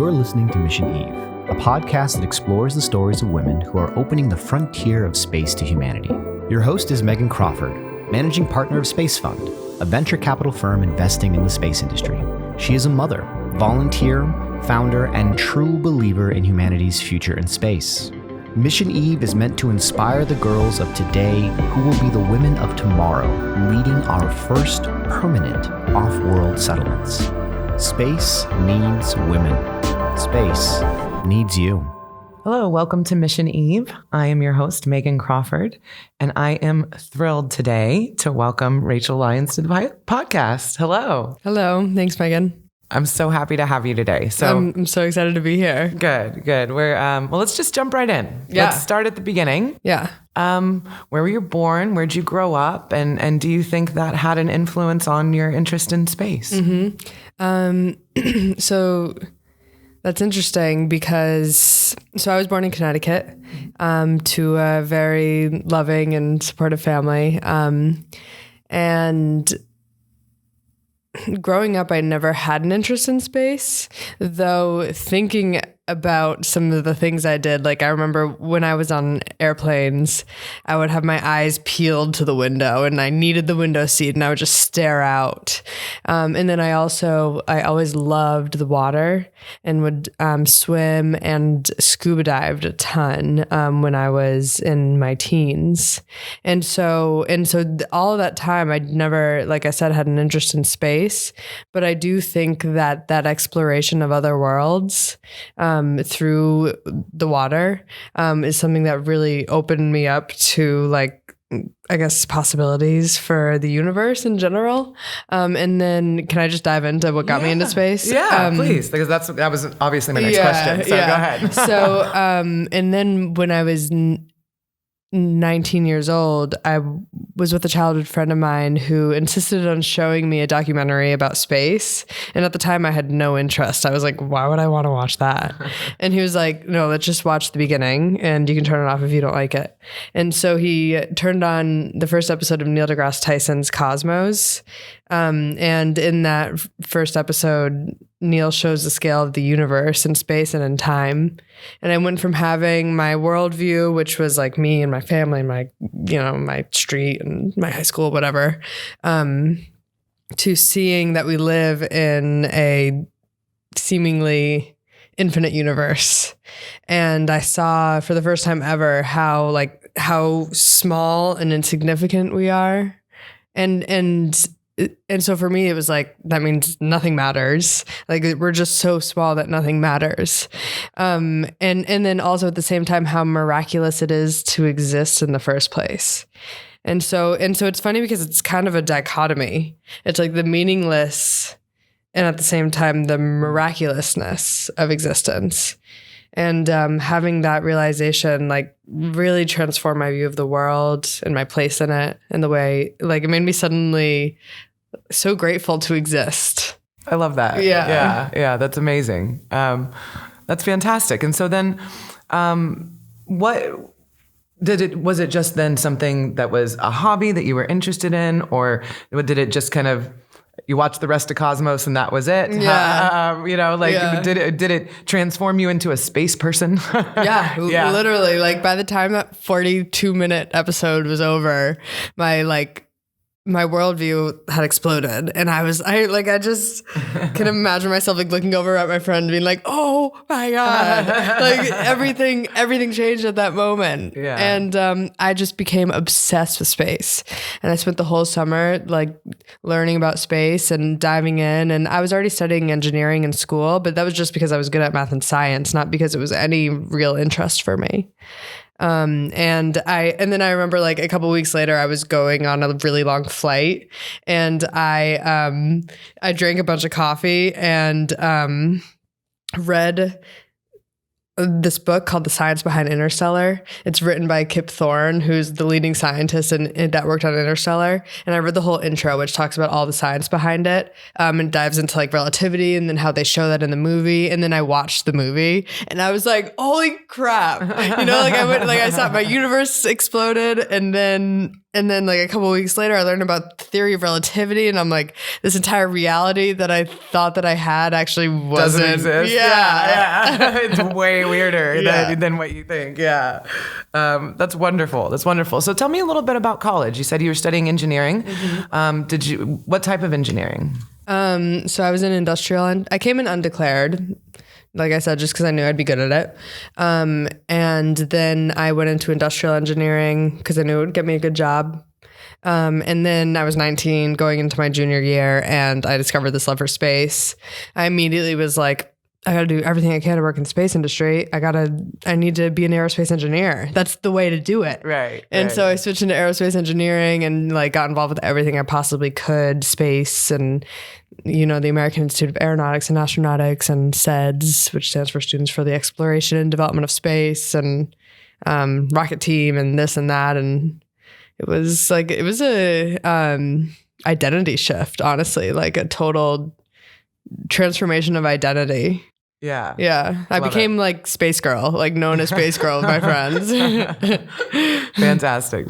You're listening to Mission Eve, a podcast that explores the stories of women who are opening the frontier of space to humanity. Your host is Megan Crawford, managing partner of Space Fund, a venture capital firm investing in the space industry. She is a mother, volunteer, founder, and true believer in humanity's future in space. Mission Eve is meant to inspire the girls of today who will be the women of tomorrow, leading our first permanent off-world settlements. Space needs women. Space needs you. Hello, welcome to Mission Eve. I am your host, Megan Crawford, and I am thrilled today to welcome Rachel Lyons to the podcast. Hello. Hello. Thanks, Megan. I'm so happy to have you today. I'm so excited to be here. Good. We're well, let's just jump right in. Yeah. Let's start at the beginning. Yeah. Where were you born? Where'd you grow up? And do you think that had an influence on your interest in space? So that's interesting because I was born in Connecticut to a very loving and supportive family. And growing up, I never had an interest in space, though thinking about some of the things I did, like I remember when I was on airplanes, I would have my eyes peeled to the window and I needed the window seat and I would just stare out. And then I always loved the water and would swim and scuba dived a ton when I was in my teens. And so all of that time, I'd never, like I said, had an interest in space, but I do think that exploration of other worlds through the water is something that really opened me up to, like, I guess, possibilities for the universe in general. And then can I just dive into what got me into space? Yeah, please, because that was obviously my next question. So go ahead. So, and then when I was 19 years old, I was with a childhood friend of mine who insisted on showing me a documentary about space. And at the time I had no interest. I was like, why would I want to watch that? And he was like, no, let's just watch the beginning and you can turn it off if you don't like it. And so he turned on the first episode of Neil deGrasse Tyson's Cosmos. And in that first episode, Neil shows the scale of the universe in space and in time. And I went from having my worldview, which was like me and my family, my street and my high school, whatever, to seeing that we live in a seemingly infinite universe. And I saw for the first time ever how small and insignificant we are. And so for me, it was like, that means nothing matters. Like, we're just so small that nothing matters. And then also at the same time, how miraculous it is to exist in the first place. And so it's funny because it's kind of a dichotomy. It's like the meaningless and at the same time, the miraculousness of existence. And having that realization, like, really transformed my view of the world and my place in it, and the way, like, it made me suddenly so grateful to exist. I love that. Yeah. That's amazing. That's fantastic. And so then, was it just then something that was a hobby that you were interested in, or did it just kind of, you watched the rest of Cosmos and that was it? Yeah. Did it transform you into a space person? Yeah, literally. Like, by the time that 42-minute episode was over, my worldview had exploded, and I just can imagine myself like looking over at my friend being like, oh my God, like everything changed at that moment. Yeah. And I just became obsessed with space, and I spent the whole summer like learning about space and diving in. And I was already studying engineering in school, but that was just because I was good at math and science, not because it was any real interest for me. And then I remember, like, a couple weeks later, I was going on a really long flight, and I drank a bunch of coffee and read this book called The Science Behind Interstellar. It's written by Kip Thorne, who's the leading scientist that worked on Interstellar. And I read the whole intro, which talks about all the science behind it, and dives into like relativity and then how they show that in the movie. And then I watched the movie and I was like, holy crap. I sat, my universe exploded. And then then like a couple of weeks later, I learned about the theory of relativity, and I'm like, this entire reality that I thought that I had actually wasn't. Doesn't exist. Yeah. It's way weirder than what you think. Yeah. That's wonderful. So tell me a little bit about college. You said you were studying engineering. What type of engineering? So I was in industrial, and I came in undeclared, like I said, just because I knew I'd be good at it. And then I went into industrial engineering because I knew it would get me a good job. And then I was 19 going into my junior year, and I discovered this love for space. I immediately was like, I got to do everything I can to work in the space industry. I need to be an aerospace engineer. That's the way to do it. Right. And so I switched into aerospace engineering and like got involved with everything I possibly could, space and, the American Institute of Aeronautics and Astronautics, and SEDS, which stands for Students for the Exploration and Development of Space, and rocket team and this and that. And it was a identity shift, honestly, like a total transformation of identity. Yeah. Yeah. I became like Space Girl, like known as Space Girl with my friends. Fantastic.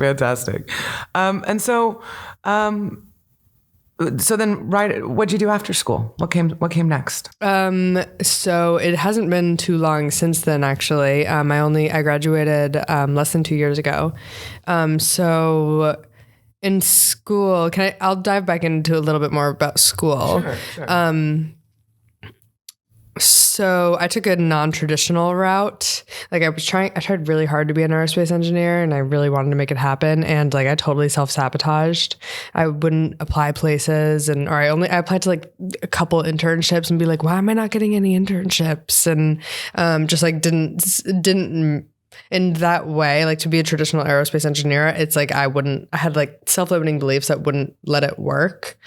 And so then, right, what'd you do after school? What came next? So it hasn't been too long since then, actually. I graduated less than 2 years ago. So in school, I'll dive back into a little bit more about school. Sure. So I took a non-traditional route. Like I tried really hard to be an aerospace engineer, and I really wanted to make it happen. And like I totally self-sabotaged. I wouldn't apply places, I applied to like a couple internships and be like, why am I not getting any internships? And just like didn't in that way, like to be a traditional aerospace engineer, it's like I had like self-limiting beliefs that wouldn't let it work.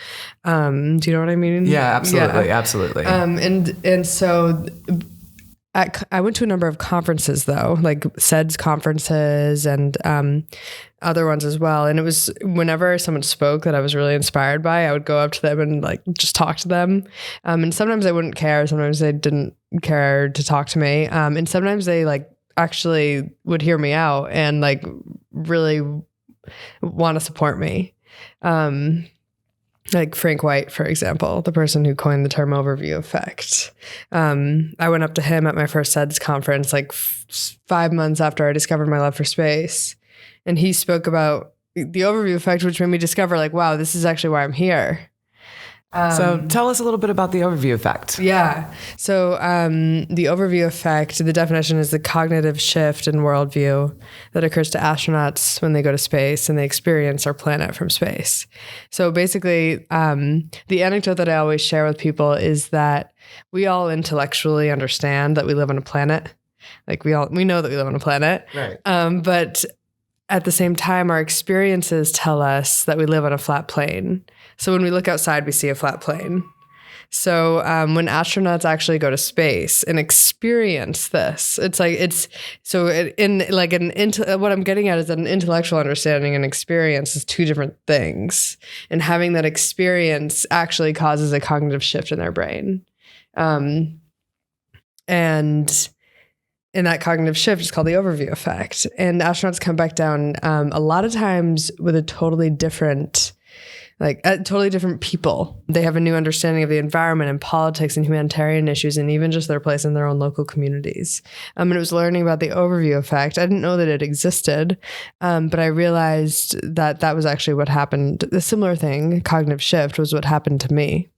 Do you know what I mean? Yeah, absolutely. Yeah. Absolutely. And so I went to a number of conferences though, like SEDS conferences and other ones as well. And it was whenever someone spoke that I was really inspired by, I would go up to them and like just talk to them. And sometimes they wouldn't care. Sometimes they didn't care to talk to me. And sometimes they like actually would hear me out and like really want to support me. Like Frank White, for example, the person who coined the term overview effect. I went up to him at my first SEDS conference, like 5 months after I discovered my love for space. And he spoke about the overview effect, which made me discover like, wow, this is actually why I'm here. So tell us a little bit about the overview effect. Yeah. So the overview effect, the definition is the cognitive shift in worldview that occurs to astronauts when they go to space and they experience our planet from space. So basically, the anecdote that I always share with people is that we all intellectually understand that we live on a planet. Like we know that we live on a planet. Right. But at the same time, our experiences tell us that we live on a flat plane. So when we look outside, we see a flat plane. So when astronauts actually go to space and experience this, what I'm getting at is that an intellectual understanding and experience is two different things. And having that experience actually causes a cognitive shift in their brain. And that cognitive shift is called the overview effect. And astronauts come back down a lot of times with a totally different people. They have a new understanding of the environment and politics and humanitarian issues and even just their place in their own local communities. And it was learning about the overview effect. I didn't know that it existed, but I realized that was actually what happened. The similar thing, cognitive shift, was what happened to me.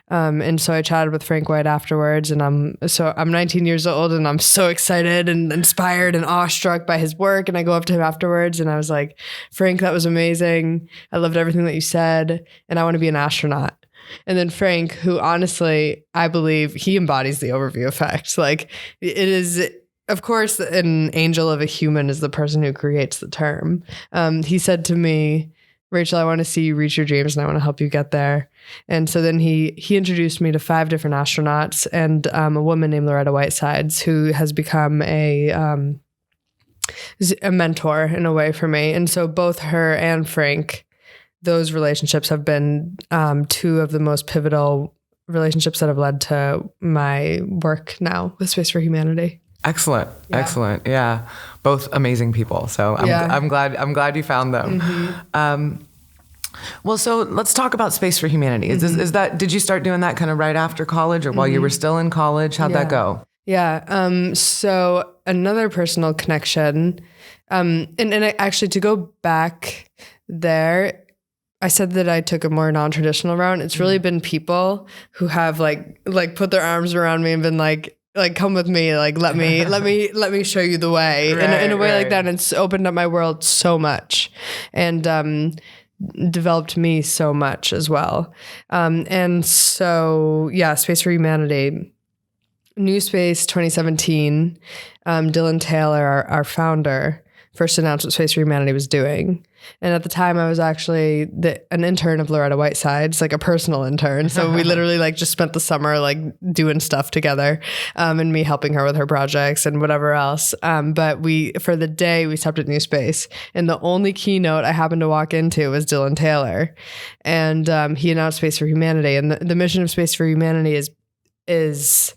And so I chatted with Frank White afterwards, and I'm 19 years old and I'm so excited and inspired and awestruck by his work. And I go up to him afterwards and I was like, Frank, that was amazing. I loved everything that you said and I want to be an astronaut. And then Frank, who honestly, I believe he embodies the overview effect. Like it is, of course, an angel of a human is the person who creates the term. He said to me, Rachel, I want to see you reach your dreams and I want to help you get there. And so then he introduced me to 5 different astronauts and a woman named Loretta Whitesides, who has become a mentor in a way for me. And so both her and Frank, those relationships have been 2 of the most pivotal relationships that have led to my work now with Space for Humanity. Excellent. Excellent. Yeah. Both amazing people. So I'm glad you found them. Well, so let's talk about Space for Humanity. Is that, did you start doing that kind of right after college or while you were still in college? How'd that go? Yeah. So another personal connection, and actually to go back there, I said that I took a more non-traditional route. It's really been people who have like put their arms around me and been like, come with me, like, let me show you the way in a way like that. And it's opened up my world so much and, developed me so much as well. And so, yeah, Space for Humanity, New Space 2017, Dylan Taylor, our founder, first announced what Space for Humanity was doing. And at the time I was actually an intern of Loretta Whiteside's, like a personal intern. So we literally like just spent the summer like doing stuff together, and me helping her with her projects and whatever else. But for the day we stopped at New Space, and the only keynote I happened to walk into was Dylan Taylor. And he announced Space for Humanity. And the mission of Space for Humanity is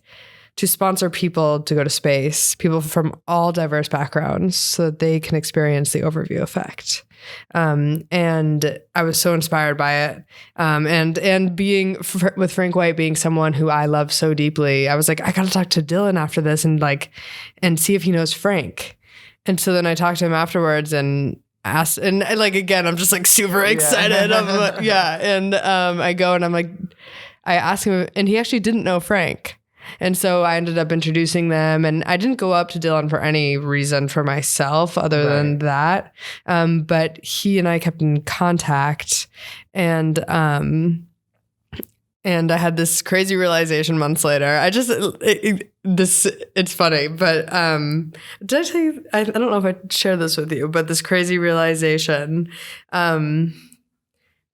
to sponsor people to go to space, people from all diverse backgrounds, so that they can experience the overview effect. And I was so inspired by it. And being with Frank White, being someone who I love so deeply, I was like, I got to talk to Dylan after this and see if he knows Frank. And so then I talked to him afterwards and asked, and like, again, I'm just like super excited. And I go and I'm like, I asked him, and he actually didn't know Frank. And so I ended up introducing them, and I didn't go up to Dylan for any reason for myself other than that. But he and I kept in contact, and I had this crazy realization months later. It's funny, but did I tell you, I don't know if I shared this with you, but this crazy realization,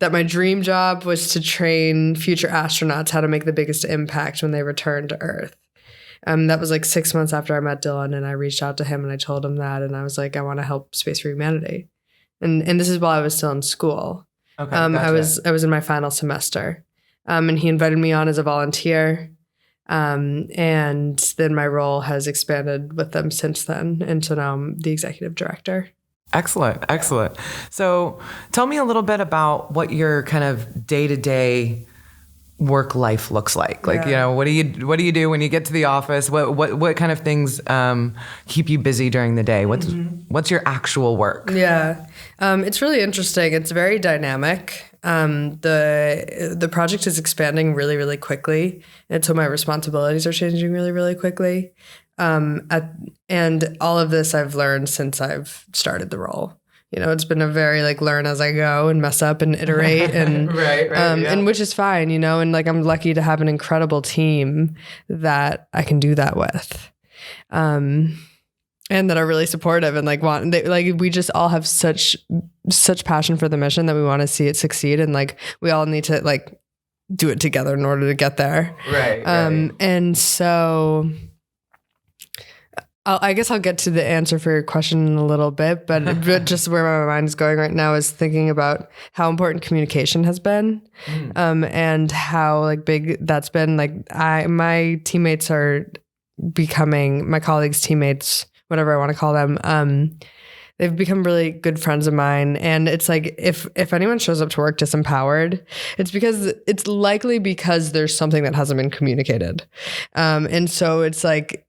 that my dream job was to train future astronauts how to make the biggest impact when they return to Earth. That was like 6 months after I met Dylan, and I reached out to him and I told him that, and I was like, I want to help Space for Humanity. And this is while I was still in school. Okay, gotcha. I was in my final semester. And he invited me on as a volunteer. And then my role has expanded with them since then. And so now I'm the executive director. Excellent. So tell me a little bit about what your kind of day-to-day work life looks like. Like, what do you do when you get to the office? What kind of things keep you busy during the day? What's your actual work? Yeah. It's really interesting. It's very dynamic. The project is expanding really, really quickly. And so my responsibilities are changing really, really quickly. And all of this I've learned since I've started the role. It's been a very like learn as I go and mess up and iterate and and which is fine, and like I'm lucky to have an incredible team that I can do that with. And that are really supportive and we just all have such passion for the mission that we want to see it succeed, and like we all need to like do it together in order to get there. Right. And so I guess I'll get to the answer for your question in a little bit, but just where my mind is going right now is thinking about how important communication has been, and how like big that's been. Like my teammates are becoming my colleagues' teammates, whatever I want to call them. They've become really good friends of mine, and it's like if anyone shows up to work disempowered, it's likely because there's something that hasn't been communicated, and so it's like.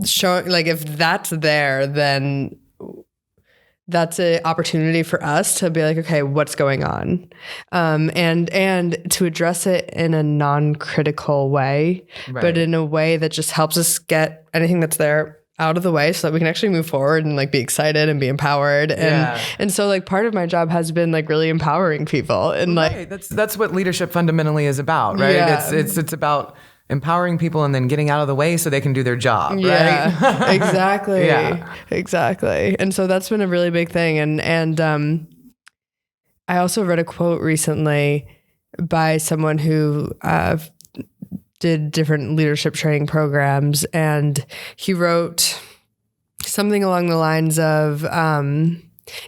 Showing like if that's there, then that's an opportunity for us to be like, okay, what's going on, and to address it in a non-critical way, but in a way that just helps us get anything that's there out of the way, so that we can actually move forward and like be excited and be empowered, and so like part of my job has been like really empowering people, and like that's what leadership fundamentally is about, right? It's about empowering people and then getting out of the way so they can do their job, right? Exactly. Exactly. And so that's been a really big thing. And I also read a quote recently by someone who did different leadership training programs, and he wrote something along the lines of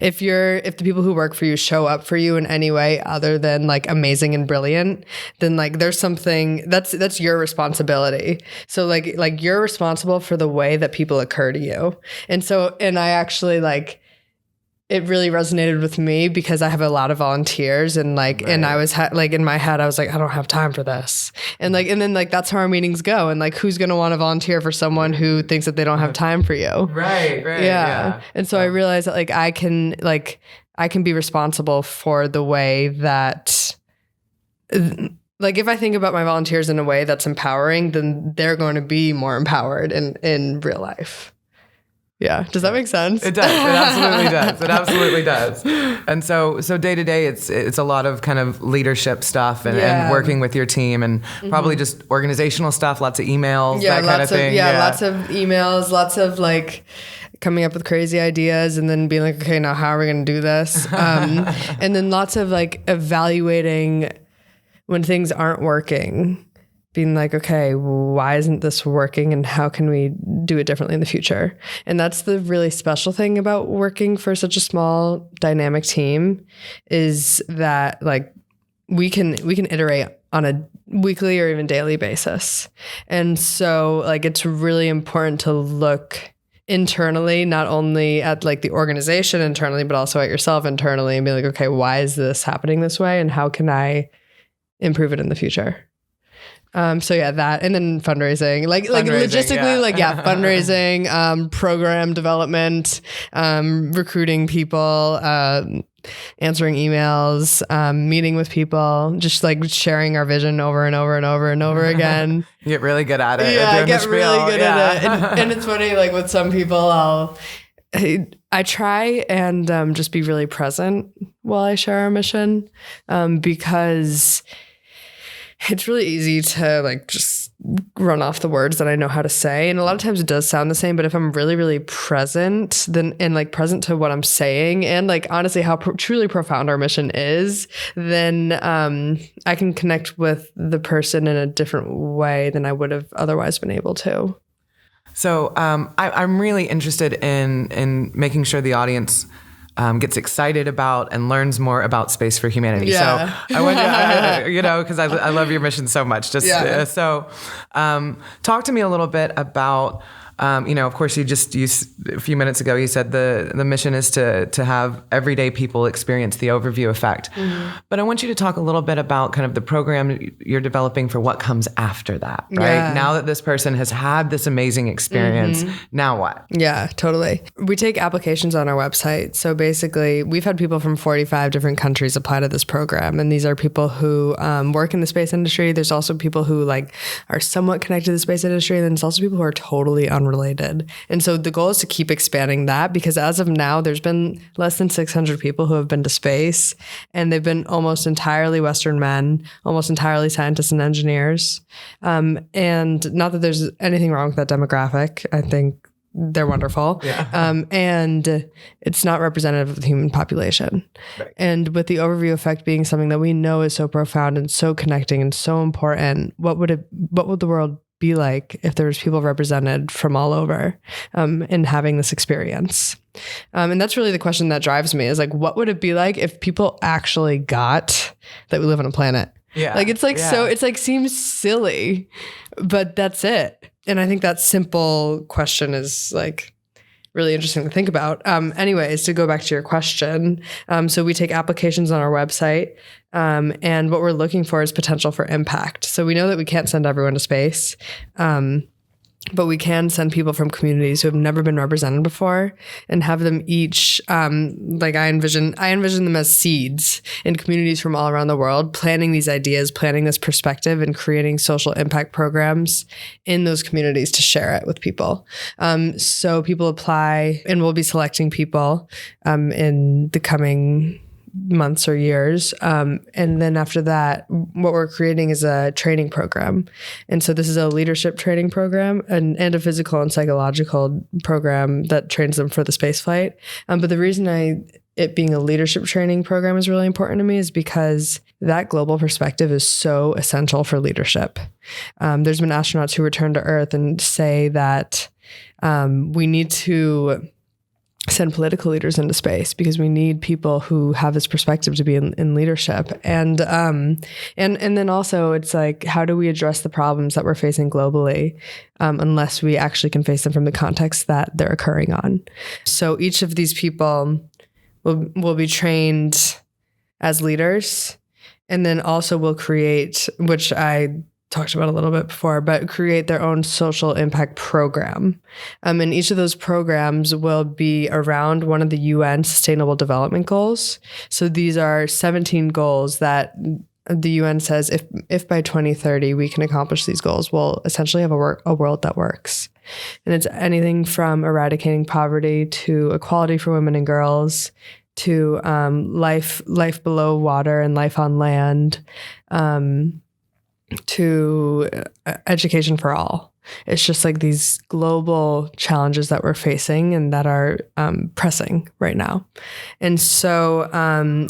If the people who work for you show up for you in any way other than like amazing and brilliant, then like there's something that's your responsibility. So like you're responsible for the way that people occur to you. And I actually like, it really resonated with me because I have a lot of volunteers and like, right. And I was like in my head, I was like, I don't have time for this. And like, and then like, that's how our meetings go. And like, who's going to want to volunteer for someone who thinks that they don't have time for you? Right. Yeah. And so I realized that like, I can be responsible for the way that, like if I think about my volunteers in a way that's empowering, then they're going to be more empowered in real life. Yeah. Does that make sense? It does. It absolutely does. It absolutely does. And so day to day, it's a lot of kind of leadership stuff and working with your team and probably just organizational stuff, lots of emails, that kind of thing. Lots of emails, lots of like coming up with crazy ideas and then being like, okay, now how are we going to do this? And then lots of like evaluating when things aren't working. Being like, okay, why isn't this working and how can we do it differently in the future? And that's the really special thing about working for such a small dynamic team is that like we can iterate on a weekly or even daily basis. And so like it's really important to look internally, not only at like the organization internally, but also at yourself internally and be like, okay, why is this happening this way? And how can I improve it in the future? So yeah, that, and then fundraising, like logistically, fundraising, program development, recruiting people, answering emails, meeting with people, just like sharing our vision over and over and over and over again. You get really good at it. Yeah, I get really good at it. And it's funny, like with some people, I try and just be really present while I share our mission, because it's really easy to like just run off the words that I know how to say. And a lot of times it does sound the same, but if I'm really, really present and like present to what I'm saying and like honestly how truly profound our mission is, then I can connect with the person in a different way than I would have otherwise been able to. So I'm really interested in making sure the audience gets excited about and learns more about Space for Humanity. Yeah. So I want you, because I love your mission so much. So talk to me a little bit about, of course, you a few minutes ago, you said the mission is to have everyday people experience the overview effect. Mm-hmm. But I want you to talk a little bit about kind of the program you're developing for what comes after that, right? Yeah. Now that this person has had this amazing experience, now what? Yeah, totally. We take applications on our website. So basically, we've had people from 45 different countries apply to this program. And these are people who work in the space industry. There's also people who like are somewhat connected to the space industry. And then there's also people who are totally unrelated. And so the goal is to keep expanding that because as of now, there's been less than 600 people who have been to space and they've been almost entirely Western men, almost entirely scientists and engineers. And not that there's anything wrong with that demographic. I think they're wonderful. Yeah. And it's not representative of the human population. Right. And with the overview effect being something that we know is so profound and so connecting and so important, what would the world be like if there was people represented from all over and having this experience? And that's really the question that drives me is like, what would it be like if people actually got that we live on a planet? Yeah. Like, it's like, so it's like, seems silly, but that's it. And I think that simple question is like really interesting to think about. Anyways, to go back to your question. So we take applications on our website. And what we're looking for is potential for impact. So we know that we can't send everyone to space. But we can send people from communities who have never been represented before and have them each, like I envision them as seeds in communities from all around the world, planting these ideas, planting this perspective and creating social impact programs in those communities to share it with people. So people apply and we'll be selecting people in the coming months or years. And then after that, what we're creating is a training program. And so this is a leadership training program and a physical and psychological program that trains them for the space flight. But the reason it being a leadership training program is really important to me is because that global perspective is so essential for leadership. There's been astronauts who return to Earth and say that we need to send political leaders into space, because we need people who have this perspective to be in leadership. And then also it's like, how do we address the problems that we're facing globally unless we actually can face them from the context that they're occurring on? So each of these people will be trained as leaders, and then also will create, which I talked about a little bit before, but create their own social impact program. And each of those programs will be around one of the UN Sustainable Development Goals. So these are 17 goals that the UN says if by 2030 we can accomplish these goals, we'll essentially have a world that works. And it's anything from eradicating poverty to equality for women and girls, to life below water and life on land, to education for all. It's just like these global challenges that we're facing and that are pressing right now. And so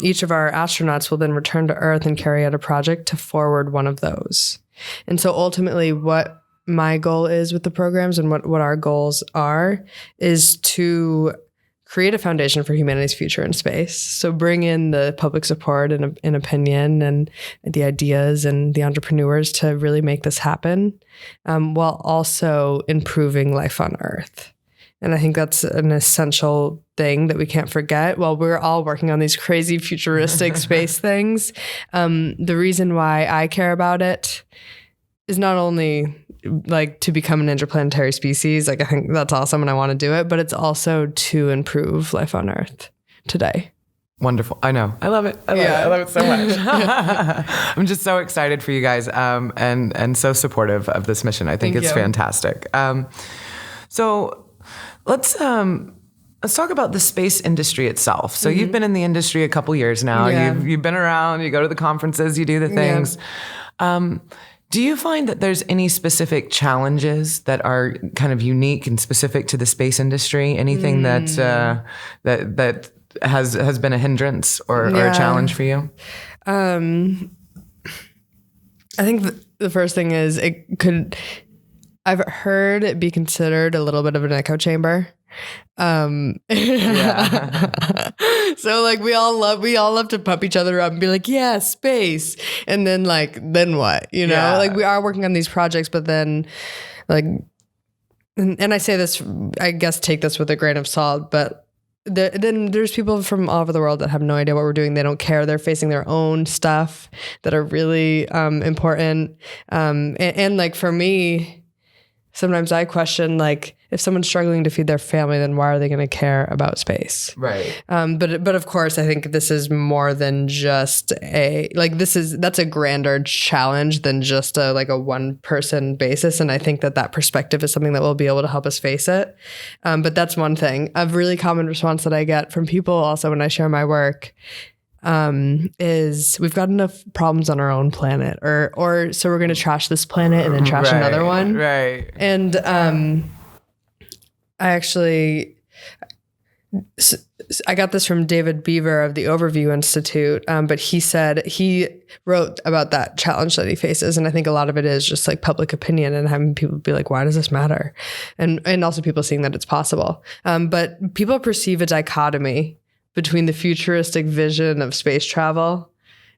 each of our astronauts will then return to Earth and carry out a project to forward one of those. And so ultimately what my goal is with the programs, and what our goals are, is to create a foundation for humanity's future in space. So bring in the public support and opinion and the ideas and the entrepreneurs to really make this happen, while also improving life on Earth. And I think that's an essential thing that we can't forget. While we're all working on these crazy futuristic space things, the reason why I care about it is not only like to become an interplanetary species, like I think that's awesome and I want to do it, but it's also to improve life on Earth today. Wonderful. I know. I love it. I love it so much. I'm just so excited for you guys, and so supportive of this mission. I think it's fantastic. So let's talk about the space industry itself. So you've been in the industry a couple years now. Yeah. You've been around, you go to the conferences, you do the things. Yeah. Do you find that there's any specific challenges that are kind of unique and specific to the space industry? Anything that has been a hindrance or a challenge for you? I think the first thing is I've heard it be considered a little bit of an echo chamber. So like we all love to pump each other up and be like, yeah, space. And then what, you know, like we are working on these projects, but then like, and I say this, I guess take this with a grain of salt, but then there's people from all over the world that have no idea what we're doing. They don't care. They're facing their own stuff that are really important. And like for me, sometimes I question, like, if someone's struggling to feed their family, then why are they going to care about space? Right. But of course, I think this is more than just that's a grander challenge than just a one person basis. And I think that perspective is something that will be able to help us face it. But that's one thing. A really common response that I get from people also when I share my work is we've got enough problems on our own planet, or so we're going to trash this planet and then trash another one. Right. And I got this from David Beaver of the Overview Institute, but he wrote about that challenge that he faces, and I think a lot of it is just like public opinion and having people be like, why does this matter? And also people seeing that it's possible. But people perceive a dichotomy between the futuristic vision of space travel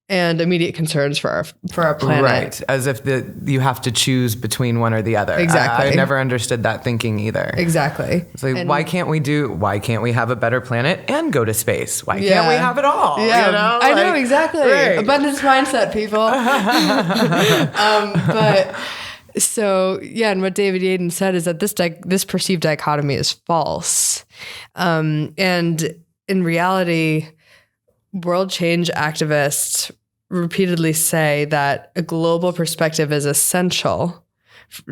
and immediate concerns for our planet. Right, as if you have to choose between one or the other. Exactly. I never understood that thinking either. Exactly. It's like, why can't we have a better planet and go to space? Why can't we have it all? Yeah, you know? I know, exactly. Right. Abundance mindset, people. And what David Yaden said is that this perceived dichotomy is false. And in reality, world change activists repeatedly say that a global perspective is essential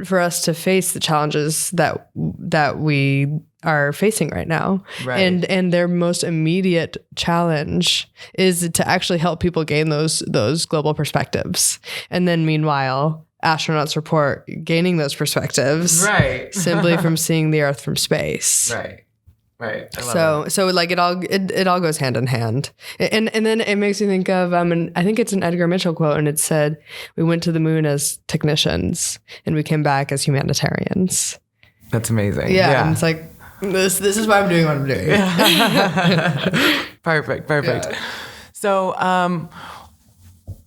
for us to face the challenges that we are facing right now. Right. And their most immediate challenge is to actually help people gain those global perspectives. And then meanwhile, astronauts report gaining those perspectives simply from seeing the Earth from space. Right. Right. So like it all goes hand in hand. And then it makes me think of I think it's an Edgar Mitchell quote, and it said, we went to the moon as technicians and we came back as humanitarians. That's amazing. Yeah. And it's like, This is why I'm doing what I'm doing. Perfect. Yeah. So,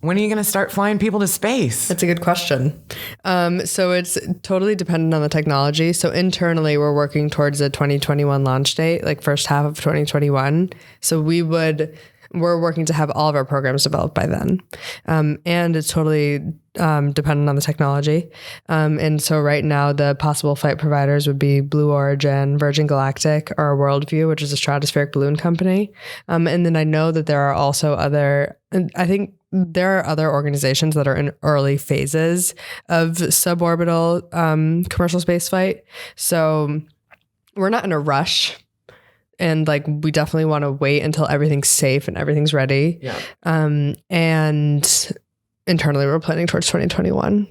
when are you going to start flying people to space? That's a good question. So it's totally dependent on the technology. So internally, we're working towards a 2021 launch date, like first half of 2021. So we're working to have all of our programs developed by then. And it's totally dependent on the technology. And so right now, the possible flight providers would be Blue Origin, Virgin Galactic, or Worldview, which is a stratospheric balloon company. And then I know that there are also I think there are other organizations that are in early phases of suborbital commercial spaceflight. So we're not in a rush. And like, we definitely want to wait until everything's safe and everything's ready. Yeah. And internally, we're planning towards 2021.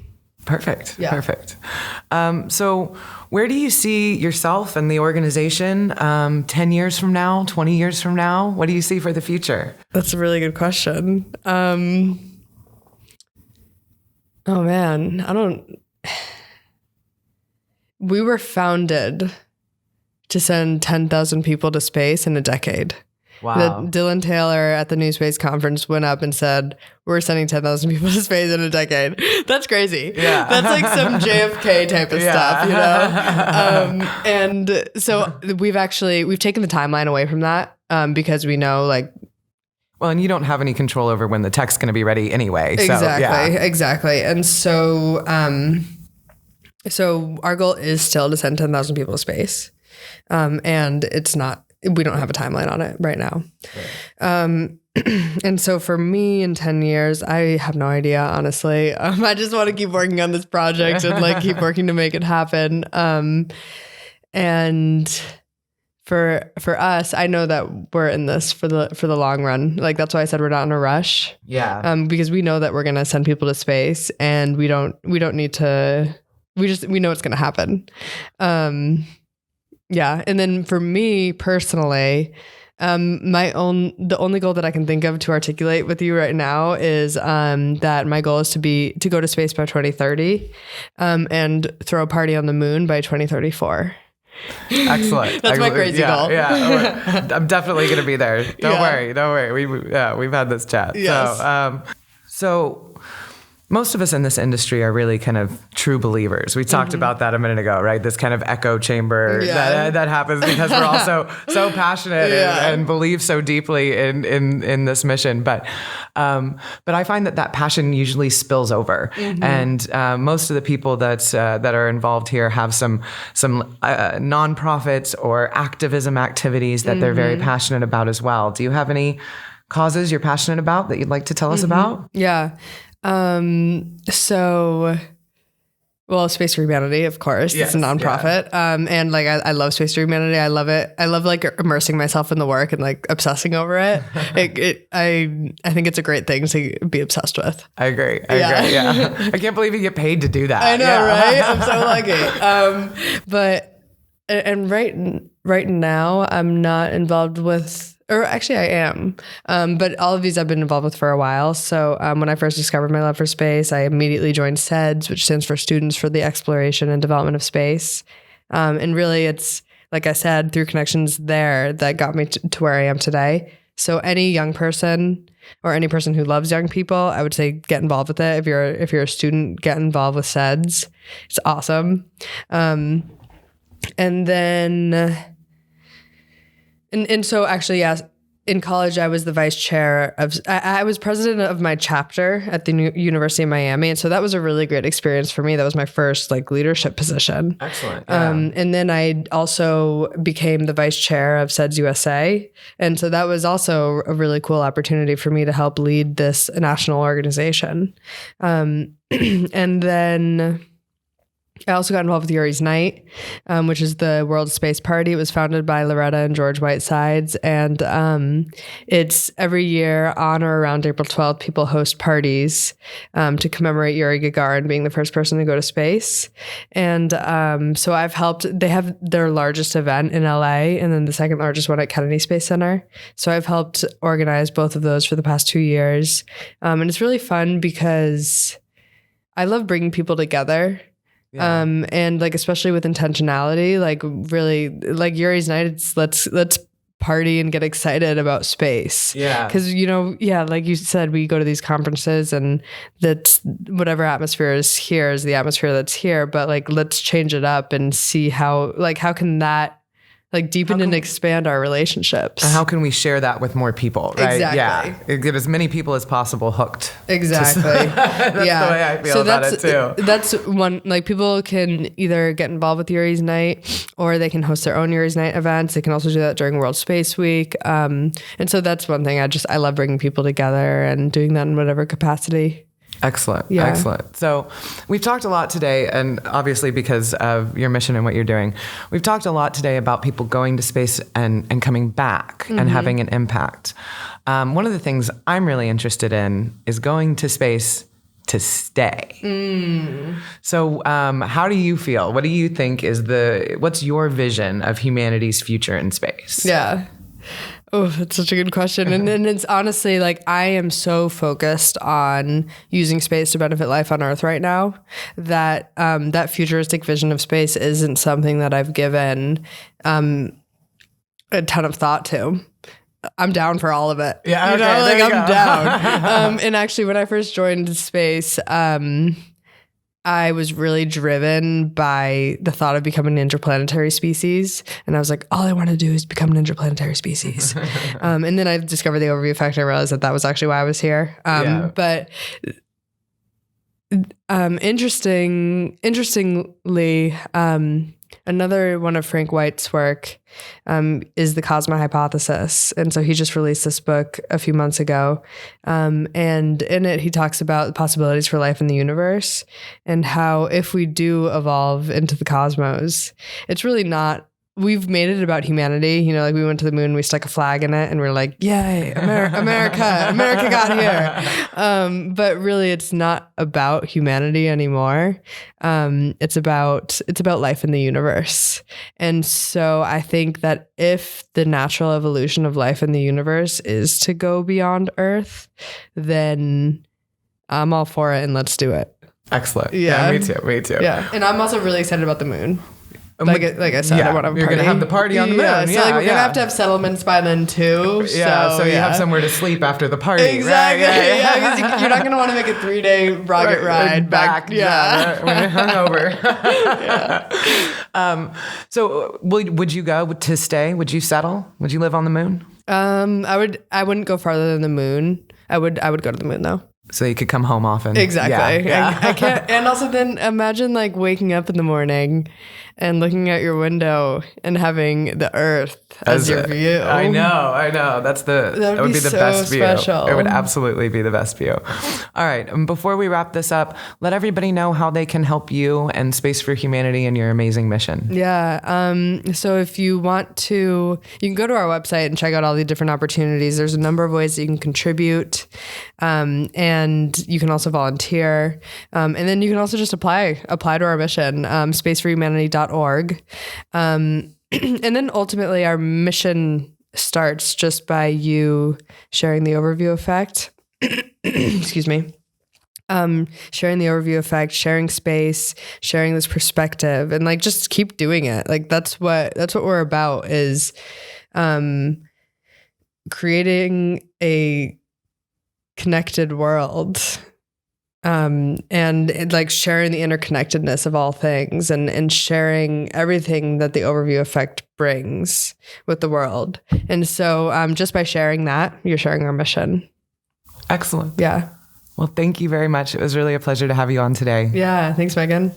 Perfect. Yeah. Perfect. So where do you see yourself and the organization 10 years from now, 20 years from now? What do you see for the future? That's a really good question. Oh man, we were founded to send 10,000 people to space in a decade. Wow. Dylan Taylor at the New Space Conference went up and said, we're sending 10,000 people to space in a decade. That's crazy. Yeah. That's like some JFK type of stuff, you know? And so we've taken the timeline away from that because we know like, well, and you don't have any control over when the tech's going to be ready anyway. Exactly. And so, so our goal is still to send 10,000 people to space. And we don't have a timeline on it right now. Right. And so for me in 10 years, I have no idea, honestly. I just want to keep working on this project and like keep working to make it happen. And for us, I know that we're in this for the long run. Like, that's why I said we're not in a rush. Yeah. Because we know that we're going to send people to space and we don't need to, we know it's going to happen. Yeah. And then for me personally, the only goal that I can think of to articulate with you right now is that my goal is to go to space by 2030 and throw a party on the moon by 2034. Excellent. That's my crazy goal. Yeah. I'm definitely going to be there. Don't worry. We've had this chat. Yes. So most of us in this industry are really kind of true believers. We talked about that a minute ago, right? This kind of echo chamber that happens because we're all so passionate and believe so deeply in this mission. But I find that passion usually spills over, and most of the people that are involved here have some nonprofits or activism activities that they're very passionate about as well. Do you have any causes you're passionate about that you'd like to tell us about? Yeah. Space for Humanity, of course. Yes, it's a nonprofit. Yeah. And like, I love Space for Humanity. I love it. I love like immersing myself in the work and like obsessing over it. I think it's a great thing to be obsessed with. I agree. Yeah. I can't believe you get paid to do that. I know, right? I'm so lucky. And right now I'm not involved with, or actually I am, but all of these I've been involved with for a while. So when I first discovered my love for space, I immediately joined SEDS, which stands for Students for the Exploration and Development of Space. And really it's, like I said, through connections there that got me to where I am today. So any young person or any person who loves young people, I would say get involved with it. If you're a student, get involved with SEDS. It's awesome. And then... And so actually, yes, in college, I was the vice chair I was president of my chapter at the University of Miami. And so that was a really great experience for me. That was my first like leadership position. Excellent. Yeah. And then I also became the vice chair of SEDS USA. And so that was also a really cool opportunity for me to help lead this national organization. And then I also got involved with Yuri's Night, which is the World Space Party. It was founded by Loretta and George Whitesides. And it's every year on or around April 12th, people host parties to commemorate Yuri Gagarin being the first person to go to space. And so I've helped, they have their largest event in LA and then the second largest one at Kennedy Space Center. So I've helped organize both of those for the past 2 years. And it's really fun because I love bringing people together. And like, especially with intentionality, like really like Yuri's night, it's let's party and get excited about space. Yeah. Because, like you said, we go to these conferences and that's whatever atmosphere is here is the atmosphere that's here. But like, let's change it up and see how can that like deepen and expand our relationships. And how can we share that with more people, right? Exactly. Yeah. Get as many people as possible hooked. Exactly. That's the way I feel about it too. That's one, like people can either get involved with Yuri's Night or they can host their own Yuri's Night events. They can also do that during World Space Week. And so that's one thing I love bringing people together and doing that in whatever capacity. Excellent. Yeah. Excellent. So we've talked a lot today, and obviously because of your mission and what you're doing, we've talked a lot today about people going to space and coming back and having an impact. One of the things I'm really interested in is going to space to stay. So how do you feel? What do you think what's your vision of humanity's future in space? Yeah. Oh, that's such a good question. And it's honestly like I am so focused on using space to benefit life on Earth right now that that futuristic vision of space isn't something that I've given a ton of thought to. I'm down for all of it. Yeah, I'm go. down. And actually, when I first joined space, I was really driven by the thought of becoming an interplanetary species. And I was like, all I want to do is become an interplanetary species. And then I discovered the overview effect. I realized that was actually why I was here. But interestingly, another one of Frank White's work is the Cosmo Hypothesis. And so he just released this book a few months ago. And in it, he talks about the possibilities for life in the universe and how if we do evolve into the cosmos, it's really not, we've made it about humanity. Like we went to the moon, we stuck a flag in it and we're like, yay, America got here. But really it's not about humanity anymore. It's about life in the universe. And so I think that if the natural evolution of life in the universe is to go beyond Earth, then I'm all for it and let's do it. Excellent. Yeah, me too. Yeah. And I'm also really excited about the moon. Like I said, I want to party. You're going to have the party on the moon. So we're going to have to have settlements by then too. So you have somewhere to sleep after the party. Exactly. Right? Yeah, because you're not going to want to make a 3-day rocket ride back. When you're hungover. So would you go to stay? Would you settle? Would you live on the moon? I wouldn't go farther than the moon. I would go to the moon though. So you could come home often. Exactly. Yeah. I can't. And also then imagine like waking up in the morning and looking out your window and having the Earth as your view. I know. That would be the best special. view. It would absolutely be the best view. All right. Before we wrap this up, let everybody know how they can help you and Space for Humanity in your amazing mission. Yeah. So if you want to, you can go to our website and check out all the different opportunities. There's a number of ways that you can contribute. And you can also volunteer. And then you can also just apply to our mission, spaceforhumanity.org. And then ultimately our mission starts just by you sharing the overview effect. Excuse me. Sharing the overview effect, sharing space, sharing this perspective, and like just keep doing it. Like that's what we're about is creating a connected world. And like sharing the interconnectedness of all things and sharing everything that the overview effect brings with the world. And so just by sharing that, you're sharing our mission. Excellent. Yeah. Well, thank you very much. It was really a pleasure to have you on today. Yeah. Thanks, Megan.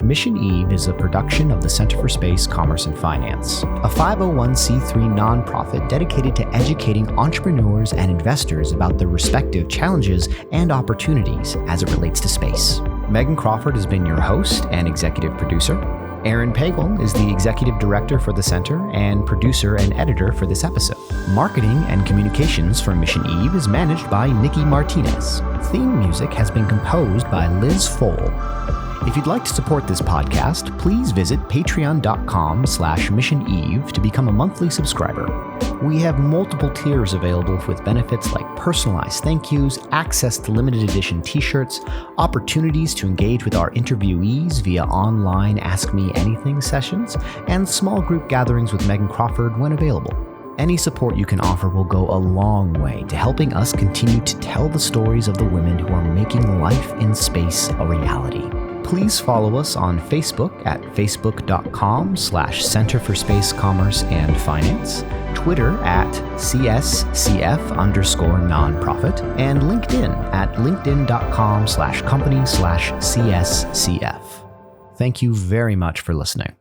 Mission Eve is a production of the Center for Space, Commerce, and Finance, a 501c3 nonprofit dedicated to educating entrepreneurs and investors about their respective challenges and opportunities as it relates to space. Megan Crawford has been your host and executive producer. Aaron Pagel is the executive director for the center and producer and editor for this episode. Marketing and communications for Mission Eve is managed by Nikki Martinez. Theme music has been composed by Liz Fohl. If you'd like to support this podcast, please visit patreon.com/missioneve to become a monthly subscriber. We have multiple tiers available with benefits like personalized thank yous, access to limited edition t-shirts, opportunities to engage with our interviewees via online Ask Me Anything sessions, and small group gatherings with Megan Crawford when available. Any support you can offer will go a long way to helping us continue to tell the stories of the women who are making life in space a reality. Please follow us on Facebook at facebook.com/Center for Space Commerce and Finance, Twitter at CSCF_nonprofit, and LinkedIn at linkedin.com/company/CSCF. Thank you very much for listening.